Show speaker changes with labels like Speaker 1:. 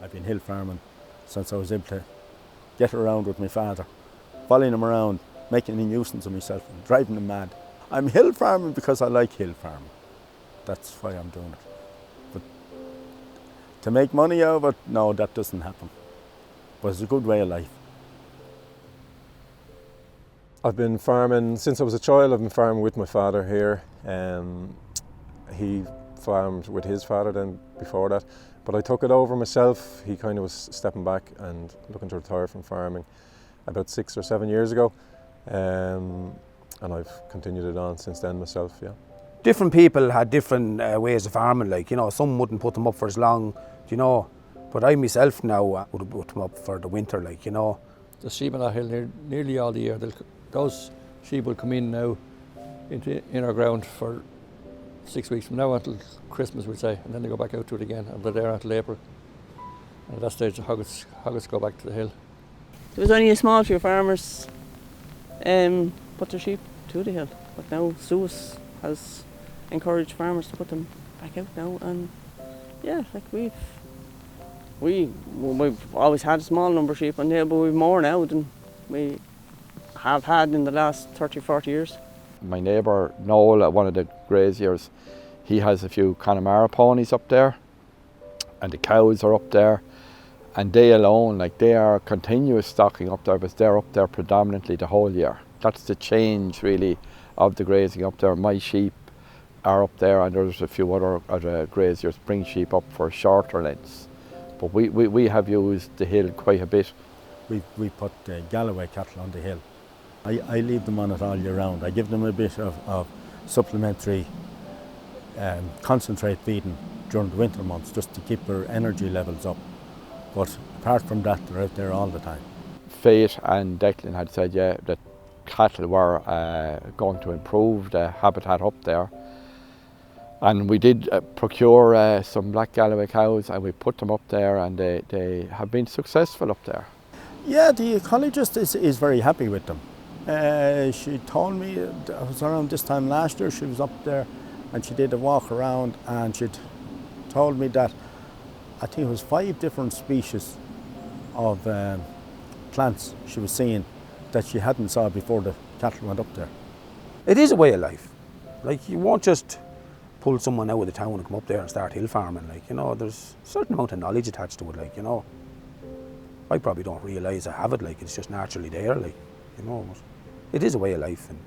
Speaker 1: I've been hill farming since I was able to get around with my father, following him around, making a nuisance of myself and driving him mad. I'm hill farming because I like hill farming. That's why I'm doing it. But to make money out of it, no, that doesn't happen. But it's a good way of life.
Speaker 2: I've been farming since I was a child. I've been farming with my father here. He farmed with his father then before that, but I took it over myself. He kind of was stepping back and looking to retire from farming about 6 or 7 years ago, and I've continued it on since then myself. Yeah.
Speaker 3: Different people had different ways of farming, like, you know, some wouldn't put them up for as long, you know, but I myself now would put them up for the winter, like, you know.
Speaker 4: The sheep on that hill nearly all the year. Those sheep will come in now in our ground for 6 weeks from now until Christmas, we'd say, and then they go back out to it again, and they're there until April. And at that stage, the hoggets go back to the hill.
Speaker 5: There was only a small few farmers put their sheep to the hill, but now Suez has encouraged farmers to put them back out now, and yeah, like we've always had a small number of sheep on the hill, but we've more now than we have had in the last 30, 40 years.
Speaker 6: My neighbour Noel, one of the graziers, he has a few Connemara ponies up there, and the cows are up there, and they alone, like, they are continuous stocking up there, but they're up there predominantly the whole year. That's the change really of the grazing up there. My sheep are up there, and there's a few other graziers bring sheep up for shorter lengths, but we have used the hill quite a bit.
Speaker 1: We put Galloway cattle on the hill. I leave them on it all year round. I give them a bit of supplementary concentrate feeding during the winter months just to keep their energy levels up. But apart from that, they're out there all the time.
Speaker 6: Fate and Declan had said, yeah, that cattle were going to improve the habitat up there. And we did procure some black Galloway cows, and we put them up there, and they have been successful up there.
Speaker 1: Yeah, the ecologist is very happy with them. She told me, it was around this time last year, she was up there and she did a walk around, and she'd told me that I think it was 5 different species of plants she was seeing that she hadn't saw before the cattle went up there.
Speaker 3: It is a way of life. Like, you won't just pull someone out of the town and come up there and start hill farming, like, you know, there's a certain amount of knowledge attached to it, like, you know. I probably don't realise I have it, like, it's just naturally there, like, you know. It is a way of life. And